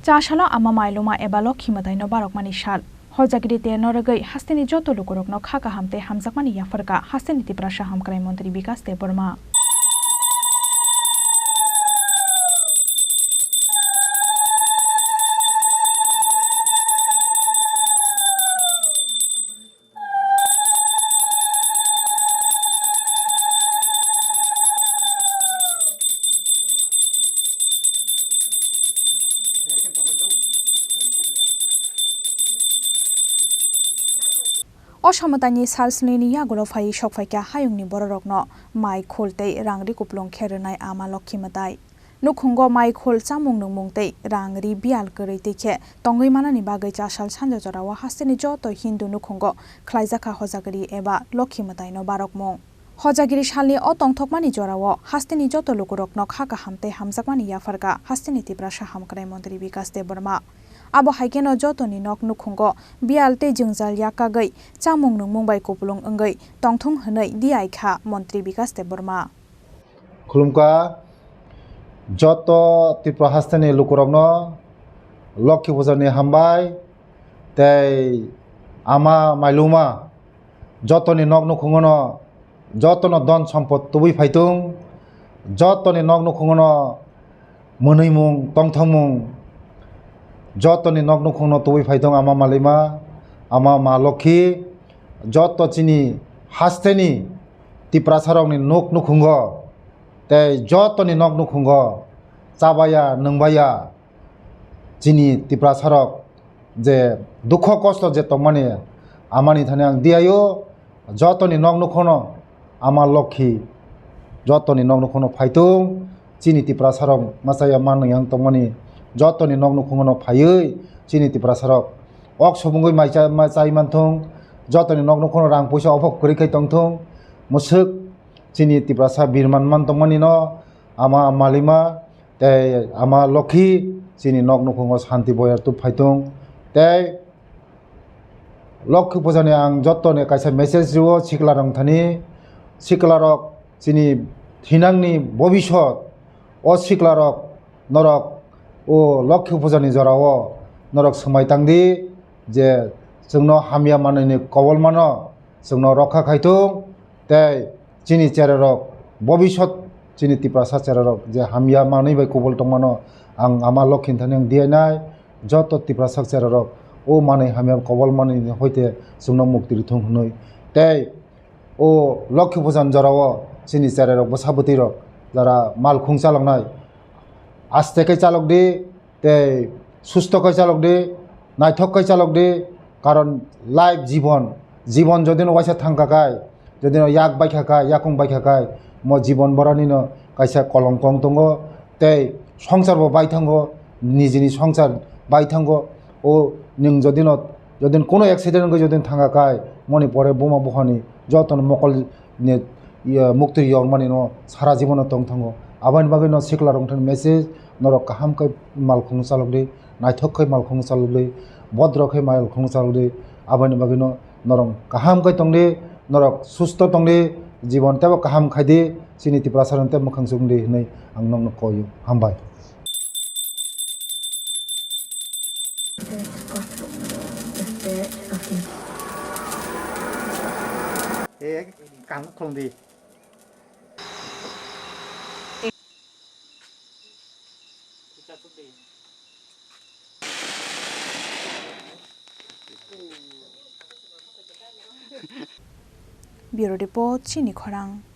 চাশালো আমা মাইলুমা এবা লক্ষিমাদাই নবারকমানি সাল হজাগিরি তে নরগৈ হাস্তিনি যত লুকুরক ন খাকা হামতে হামজাকমানি ইয়াফরকা হাস্তিনি তিপ্রাসা হামক্রাই মন্ত্রী বিকাশ দেববর্মা অসমতানি সালসনিনি ইয়াগুলো ফাই সকফাইকা হায়ুংনি বড়রকন মাই খোলতেই রাংরি কুপলং খেরনাই আমা লক্ষিমাতাই নুখুঙ্গ মাই খোল চামুং নুংমুংতেই রাংরি বিয়াল গরৈ তেखे তঙ্গৈ মানানি বাগৈ চাসাল সানজা জরাওয়া হাস্তেনি যত হিন্দু নুখুঙ্গ খ্লাইজাখা হজাগরি এবা লক্ষিমাতাই ন বারকমং হজাগিরি সালনি অতংথকমানি জরাও হাস্তেনি যত লুকুরকন খাকা হামতে হামজাকমানি ইয়াফারকা হাস্তেনি তিপ্রাসা হামক্রাই মন্ত্রী বিকাশ Debbarma abo haikeno jotoni nok nukhungo bialte jingjal yakagai chamung nung mumbai kopulung angai tongthung hnai diai kha মন্ত্রী বিকাশ দেববর্মা খুলুমকা যত ত্রিপুরা হাস্তেনি লুকুরকনো লক্ষ্মী পূজানি হামবাই তাই আমা মাইলুমা যতনি নক নুখুঙ্গনো যতনো ধন সম্পদ তুবুই ফাইতুং যতনি নক নুখুঙ্গনো মনৈমুং তংথংমুং যতনি নক নুখুঙ্গনো তুবুই ফাইতুং আমা মালিমা আমা মা লক্ষ্মী যত চিনি হাস্তেনি ত্রিপুরা সারকনি নক নুখুঙ্গ তাই যতনি নক নুখুঙ্গ চাবায়া নংবায়া চিনি ত্রিপুরা সারক যে দুঃখ কষ্ট যে তমানে আমানি থানে আং দিয়াयो যতনি নক নুখুনো আমা লক্ষ্মী যতনি নক নুখুনো ফাইতুং চিনি ত্রিপুরা সারক মাসায়া মানयां তমানি যতনি নক নুখুনো ফাयै চিনি ত্রিপুরা সারক অক সুবুঙ্গৈ মাইচাই মানথুং যতনি নক নুখুনো রাং পয়সা অফক করিখাই তংথুং মুসুক চিনি ত্রিপুরা সা বীরমান মান তমানি ন আমা মালিমা তাই আমা লক্ষ্মী চিনি নক নুখুঙ্গো শান্তি বয়ার তু ফাইতুং তাই লক্ষ্মী পূজানি আং যতনে কাইসা মেসেজ দিও সিকলারং থানি সিকলারক চিনি হিনাংনি ভবিষ্যৎ ও সিকলারক নরক ও লক্ষ্মী পূজানি জরাও নরক समायतांदि जे जोंनो हामिया मानैनि कबल मानो जोंनो रक्षा खायथुं ताई चिनि चेररक भबिष्यत चिनि ত্রিপুরা चेररक जे हामिया मानै बाय कबल तंमानो आं आमा लक्ष्मी थानि आं दियानाय যত ত্রিপুরা चेररक ও मानै हामिया कबल मानै हयते जोंनो मुक्ति थुं हनै ताई ও লক্ষ্মী পূজান জরাও চিনি चेररक बसाबतिरक যারা মাল খুং চালংনাই আস্তেकै চালক দে তাই সুস্থকৈ চালক দে নাইথকৈ চালক দে কারণ লাইফ জীবন যদিন ওয়াইসা থাঙ্কাকাই যদিন ইয়াক বাইখাকাই ইয়াকুং বাইখাকাই ম জীবন বরানিনো কাইসা কলঙ্কং দङ তাই সংসারবो বাইথাंगो निजिनि সংসাर বাইথাंगो ও नों যদিন কোনো অ্যাক্সিডেন্ট যদিন থাঙ্কাকাই মনি পরে বোমা বহানি যতন মকল মুক্তি ইয়রমানি ন সারা জীবন তংথাंगो আবাইন বাগै ন सिकला रंथन मेसेज नरक काहामकै मालखुं चालकदे नायथकै मालखुं चालकदे भद्रकै मालखुं चालकदे आबाइनि बागै न नरम काहामकै तंदे नरक सुस्थ तंदे जीवन तेबो काहाम खायदे चिनि त्रिपुरा सारन्ते मोखां जुंदे हनै आं नंनो कयो हामबाय ए कां खंदे Bureau Report Chini Khorang